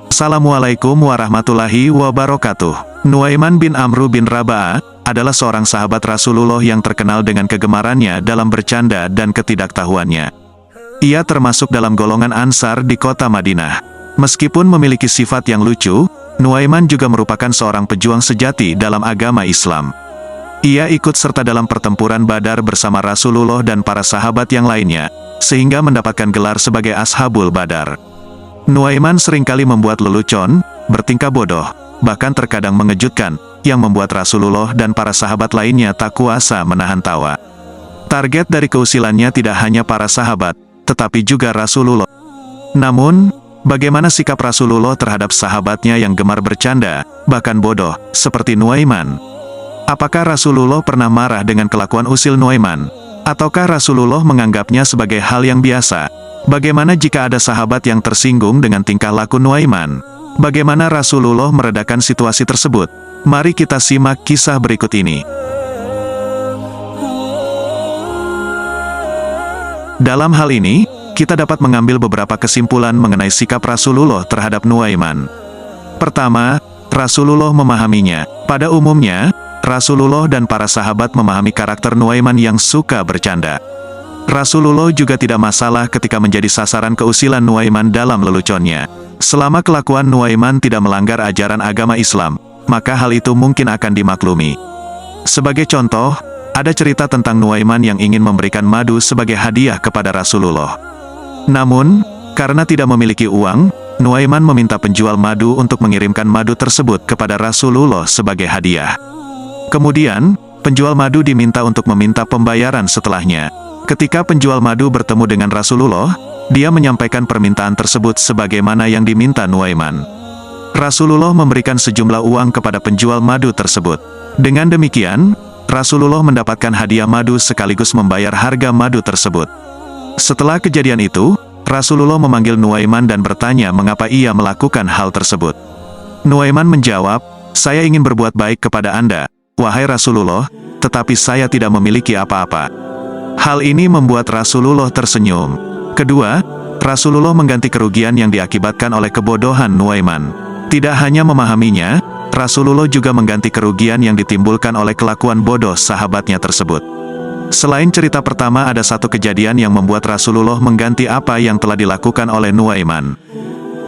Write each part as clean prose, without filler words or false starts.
Assalamualaikum warahmatullahi wabarakatuh. Nuaiman bin Amru bin Raba'ah adalah seorang sahabat Rasulullah yang terkenal dengan kegemarannya dalam bercanda dan ketidaktahuannya. Ia termasuk dalam golongan Ansar di kota Madinah. Meskipun memiliki sifat yang lucu, Nuaiman juga merupakan seorang pejuang sejati dalam agama Islam. Ia ikut serta dalam pertempuran Badar bersama Rasulullah dan para sahabat yang lainnya, sehingga mendapatkan gelar sebagai Ashabul Badar. Nuaiman seringkali membuat lelucon, bertingkah bodoh, bahkan terkadang mengejutkan, yang membuat Rasulullah dan para sahabat lainnya tak kuasa menahan tawa. Target dari keusilannya tidak hanya para sahabat, tetapi juga Rasulullah. Namun, bagaimana sikap Rasulullah terhadap sahabatnya yang gemar bercanda, bahkan bodoh, seperti Nuaiman? Apakah Rasulullah pernah marah dengan kelakuan usil Nuaiman? Ataukah Rasulullah menganggapnya sebagai hal yang biasa? Bagaimana jika ada sahabat yang tersinggung dengan tingkah laku Nuaiman? Bagaimana Rasulullah meredakan situasi tersebut? Mari kita simak kisah berikut ini. Dalam hal ini, kita dapat mengambil beberapa kesimpulan mengenai sikap Rasulullah terhadap Nuaiman. Pertama, Rasulullah memahaminya. Pada umumnya, Rasulullah dan para sahabat memahami karakter Nuaiman yang suka bercanda. Rasulullah juga tidak masalah ketika menjadi sasaran keusilan Nuaiman dalam leluconnya. Selama kelakuan Nuaiman tidak melanggar ajaran agama Islam, maka hal itu mungkin akan dimaklumi. Sebagai contoh, ada cerita tentang Nuaiman yang ingin memberikan madu sebagai hadiah kepada Rasulullah. Namun, karena tidak memiliki uang, Nuaiman meminta penjual madu untuk mengirimkan madu tersebut kepada Rasulullah sebagai hadiah. Kemudian, penjual madu diminta untuk meminta pembayaran setelahnya. Ketika penjual madu bertemu dengan Rasulullah, dia menyampaikan permintaan tersebut sebagaimana yang diminta Nuaiman. Rasulullah memberikan sejumlah uang kepada penjual madu tersebut. Dengan demikian, Rasulullah mendapatkan hadiah madu sekaligus membayar harga madu tersebut. Setelah kejadian itu, Rasulullah memanggil Nuaiman dan bertanya mengapa ia melakukan hal tersebut. Nuaiman menjawab, "Saya ingin berbuat baik kepada Anda, wahai Rasulullah, tetapi saya tidak memiliki apa-apa." Hal ini membuat Rasulullah tersenyum. Kedua, Rasulullah mengganti kerugian yang diakibatkan oleh kebodohan Nuaiman. Tidak hanya memahaminya, Rasulullah juga mengganti kerugian yang ditimbulkan oleh kelakuan bodoh sahabatnya tersebut. Selain cerita pertama, ada satu kejadian yang membuat Rasulullah mengganti apa yang telah dilakukan oleh Nuaiman.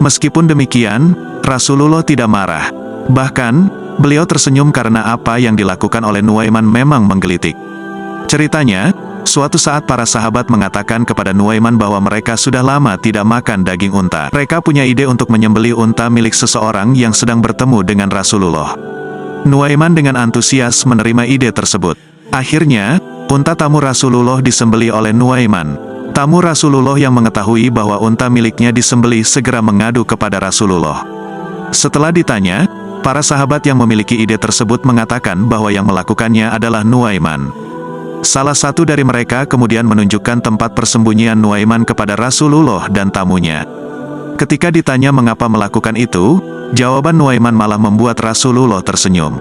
Meskipun demikian, Rasulullah tidak marah. Bahkan, beliau tersenyum karena apa yang dilakukan oleh Nuaiman memang menggelitik. Ceritanya, suatu saat para sahabat mengatakan kepada Nuaiman bahwa mereka sudah lama tidak makan daging unta. Mereka punya ide untuk menyembelih unta milik seseorang yang sedang bertemu dengan Rasulullah. Nuaiman dengan antusias menerima ide tersebut. Akhirnya, unta tamu Rasulullah disembelih oleh Nuaiman. Tamu Rasulullah yang mengetahui bahwa unta miliknya disembelih segera mengadu kepada Rasulullah. Setelah ditanya, para sahabat yang memiliki ide tersebut mengatakan bahwa yang melakukannya adalah Nuaiman. Salah satu dari mereka kemudian menunjukkan tempat persembunyian Nuaiman kepada Rasulullah dan tamunya. Ketika ditanya mengapa melakukan itu, jawaban Nuaiman malah membuat Rasulullah tersenyum.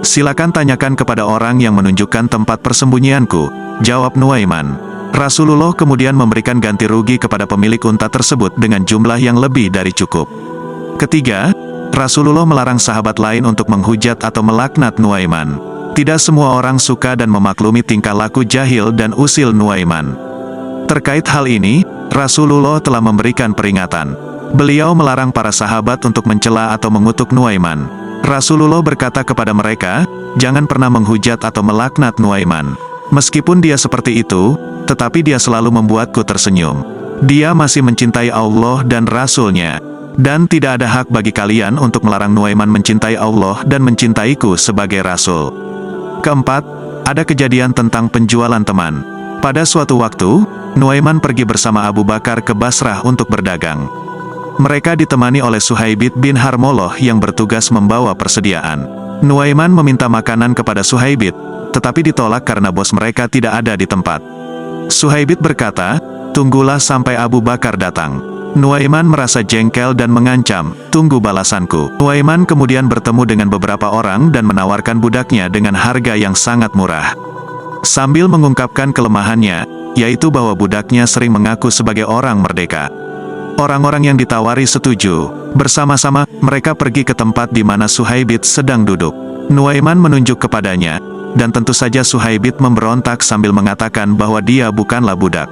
"Silakan tanyakan kepada orang yang menunjukkan tempat persembunyianku," jawab Nuaiman. Rasulullah kemudian memberikan ganti rugi kepada pemilik unta tersebut dengan jumlah yang lebih dari cukup. Ketiga, Rasulullah melarang sahabat lain untuk menghujat atau melaknat Nuaiman. Tidak semua orang suka dan memaklumi tingkah laku jahil dan usil Nuaiman. Terkait hal ini, Rasulullah telah memberikan peringatan. Beliau melarang para sahabat untuk mencela atau mengutuk Nuaiman. Rasulullah berkata kepada mereka, "Jangan pernah menghujat atau melaknat Nuaiman. Meskipun dia seperti itu, tetapi dia selalu membuatku tersenyum. Dia masih mencintai Allah dan Rasul-Nya. Dan tidak ada hak bagi kalian untuk melarang Nuaiman mencintai Allah dan mencintaiku sebagai Rasul." Keempat, ada kejadian tentang penjualan teman. Pada suatu waktu, Nuaiman pergi bersama Abu Bakar ke Basrah untuk berdagang. Mereka ditemani oleh Suhaibit bin Harmoloh yang bertugas membawa persediaan. Nuaiman meminta makanan kepada Suhaibit, tetapi ditolak karena bos mereka tidak ada di tempat. Suhaibit berkata, "Tunggulah sampai Abu Bakar datang." Nuaiman merasa jengkel dan mengancam, "Tunggu balasanku." Nuaiman kemudian bertemu dengan beberapa orang dan menawarkan budaknya dengan harga yang sangat murah. sambil mengungkapkan kelemahannya, yaitu bahwa budaknya sering mengaku sebagai orang merdeka. Orang-orang yang ditawari setuju. Bersama-sama, mereka pergi ke tempat di mana Suhaibit sedang duduk. Nuaiman menunjuk kepadanya, dan tentu saja Suhaibit memberontak sambil mengatakan bahwa dia bukanlah budak.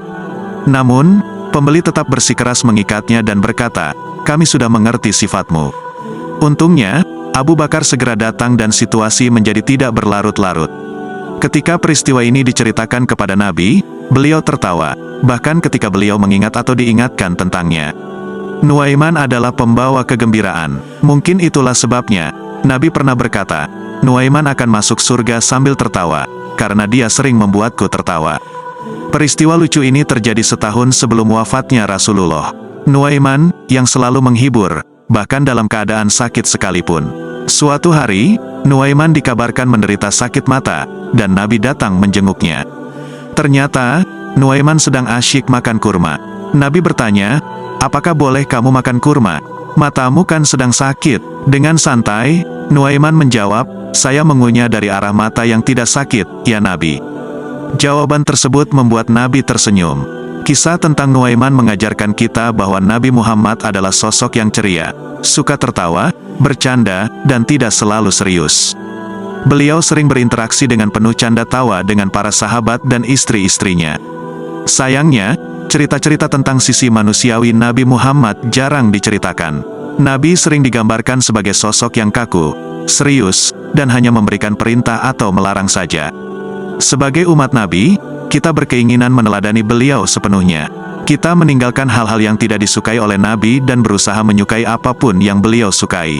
Namun, pembeli tetap bersikeras mengikatnya dan berkata, "Kami sudah mengerti sifatmu." Untungnya, Abu Bakar segera datang dan situasi menjadi tidak berlarut-larut. Ketika peristiwa ini diceritakan kepada Nabi, beliau tertawa, bahkan ketika beliau mengingat atau diingatkan tentangnya. Nuaiman adalah pembawa kegembiraan. Mungkin itulah sebabnya, Nabi pernah berkata, Nuaiman akan masuk surga sambil tertawa, karena dia sering membuatku tertawa. Peristiwa lucu ini terjadi setahun sebelum wafatnya Rasulullah. Nuaiman, yang selalu menghibur, bahkan dalam keadaan sakit sekalipun. Suatu hari, Nuaiman dikabarkan menderita sakit mata, dan Nabi datang menjenguknya. Ternyata, Nuaiman sedang asyik makan kurma. Nabi bertanya, "Apakah boleh kamu makan kurma? Matamu kan sedang sakit." Dengan santai, Nuaiman menjawab, "Saya mengunyah dari arah mata yang tidak sakit, ya Nabi." Jawaban tersebut membuat Nabi tersenyum. Kisah tentang Nuaiman mengajarkan kita bahwa Nabi Muhammad adalah sosok yang ceria, suka tertawa, bercanda, dan tidak selalu serius. Beliau sering berinteraksi dengan penuh canda tawa dengan para sahabat dan istri-istrinya. Sayangnya, cerita-cerita tentang sisi manusiawi Nabi Muhammad jarang diceritakan. Nabi sering digambarkan sebagai sosok yang kaku, serius, dan hanya memberikan perintah atau melarang saja. Sebagai umat Nabi, kita berkeinginan meneladani beliau sepenuhnya. Kita meninggalkan hal-hal yang tidak disukai oleh Nabi dan berusaha menyukai apapun yang beliau sukai.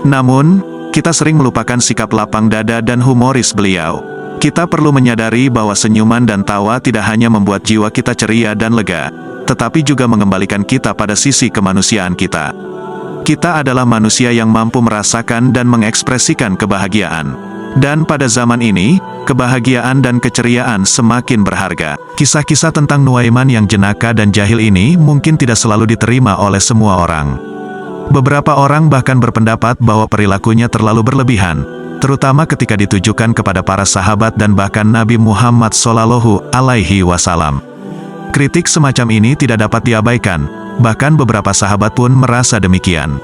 Namun, kita sering melupakan sikap lapang dada dan humoris beliau. Kita perlu menyadari bahwa senyuman dan tawa tidak hanya membuat jiwa kita ceria dan lega, tetapi juga mengembalikan kita pada sisi kemanusiaan kita. Kita adalah manusia yang mampu merasakan dan mengekspresikan kebahagiaan. Dan pada zaman ini, kebahagiaan dan keceriaan semakin berharga. Kisah-kisah tentang Nuaiman yang jenaka dan jahil ini mungkin tidak selalu diterima oleh semua orang. Beberapa orang bahkan berpendapat bahwa perilakunya terlalu berlebihan, terutama ketika ditujukan kepada para sahabat dan bahkan Nabi Muhammad SAW. Kritik semacam ini tidak dapat diabaikan, bahkan beberapa sahabat pun merasa demikian.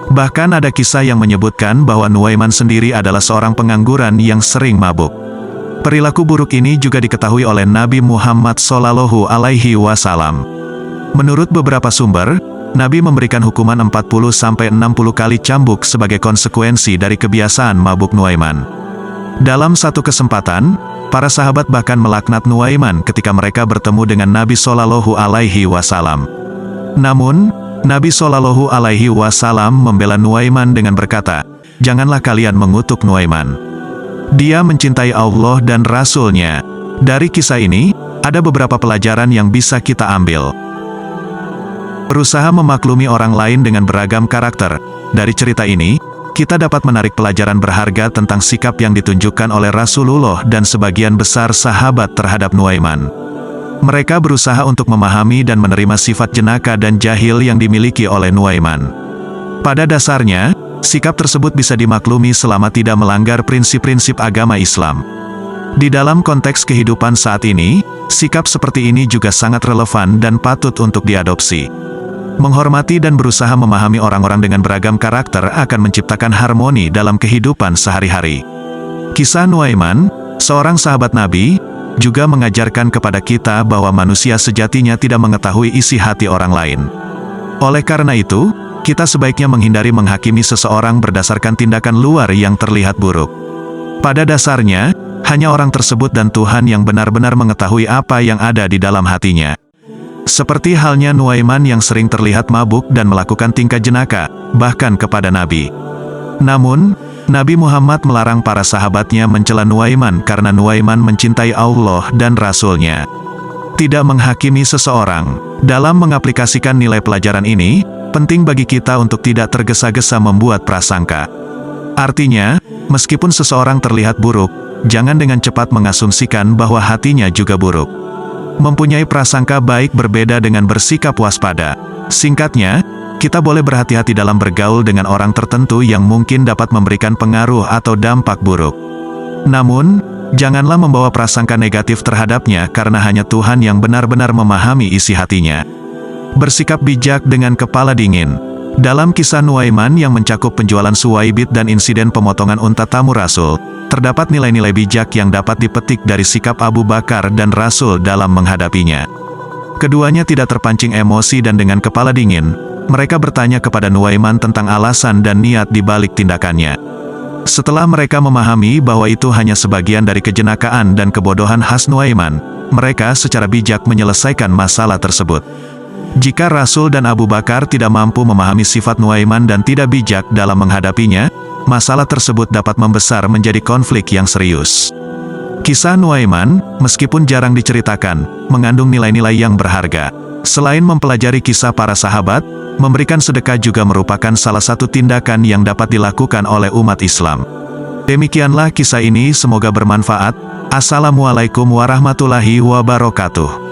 Bahkan ada kisah yang menyebutkan bahwa Nuaiman sendiri adalah seorang pengangguran yang sering mabuk. Perilaku buruk ini juga diketahui oleh Nabi Muhammad SAW. Menurut beberapa sumber, Nabi memberikan hukuman 40-60 kali cambuk sebagai konsekuensi dari kebiasaan mabuk Nuaiman. Dalam satu kesempatan, para sahabat bahkan melaknat Nuaiman ketika mereka bertemu dengan Nabi SAW. Namun, Nabi SAW membela Nuaiman dengan berkata, "Janganlah kalian mengutuk Nuaiman. Dia mencintai Allah dan Rasul-Nya." Dari kisah ini, ada beberapa pelajaran yang bisa kita ambil. Berusaha memaklumi orang lain dengan beragam karakter. Dari cerita ini, kita dapat menarik pelajaran berharga tentang sikap yang ditunjukkan oleh Rasulullah dan sebagian besar sahabat terhadap Nuaiman. Mereka berusaha untuk memahami dan menerima sifat jenaka dan jahil yang dimiliki oleh Nuaiman. Pada dasarnya, sikap tersebut bisa dimaklumi selama tidak melanggar prinsip-prinsip agama Islam. Di dalam konteks kehidupan saat ini, sikap seperti ini juga sangat relevan dan patut untuk diadopsi. Menghormati dan berusaha memahami orang-orang dengan beragam karakter akan menciptakan harmoni dalam kehidupan sehari-hari. Kisah Nuaiman, seorang sahabat Nabi, juga mengajarkan kepada kita bahwa manusia sejatinya tidak mengetahui isi hati orang lain. Oleh karena itu, kita sebaiknya menghindari menghakimi seseorang berdasarkan tindakan luar yang terlihat buruk. Pada dasarnya, hanya orang tersebut dan Tuhan yang benar-benar mengetahui apa yang ada di dalam hatinya. Seperti halnya Nuaiman yang sering terlihat mabuk dan melakukan tingkah jenaka, bahkan kepada Nabi. Namun, Nabi Muhammad melarang para sahabatnya mencela Nuaiman karena Nuaiman mencintai Allah dan Rasul-Nya. Tidak menghakimi seseorang. Dalam mengaplikasikan nilai pelajaran ini, penting bagi kita untuk tidak tergesa-gesa membuat prasangka. Artinya, meskipun seseorang terlihat buruk, jangan dengan cepat mengasumsikan bahwa hatinya juga buruk. Mempunyai prasangka baik berbeda dengan bersikap waspada. Singkatnya, kita boleh berhati-hati dalam bergaul dengan orang tertentu yang mungkin dapat memberikan pengaruh atau dampak buruk. Namun, Janganlah membawa prasangka negatif terhadapnya karena hanya Tuhan yang benar-benar memahami isi hatinya. Bersikap bijak dengan kepala dingin. Dalam kisah Nuaiman yang mencakup penjualan Suwaibit dan insiden pemotongan unta tamu Rasul, terdapat nilai-nilai bijak yang dapat dipetik dari sikap Abu Bakar dan Rasul dalam menghadapinya. Keduanya tidak terpancing emosi dan dengan kepala dingin, mereka bertanya kepada Nuaiman tentang alasan dan niat di balik tindakannya. Setelah mereka memahami bahwa itu hanya sebagian dari kejenakaan dan kebodohan khas Nuaiman, mereka secara bijak menyelesaikan masalah tersebut. Jika Rasul dan Abu Bakar tidak mampu memahami sifat Nuaiman dan tidak bijak dalam menghadapinya, masalah tersebut dapat membesar menjadi konflik yang serius. Kisah Nuaiman, meskipun jarang diceritakan, mengandung nilai-nilai yang berharga. Selain mempelajari kisah para sahabat, memberikan sedekah juga merupakan salah satu tindakan yang dapat dilakukan oleh umat Islam. Demikianlah kisah ini, semoga bermanfaat. Assalamualaikum warahmatullahi wabarakatuh.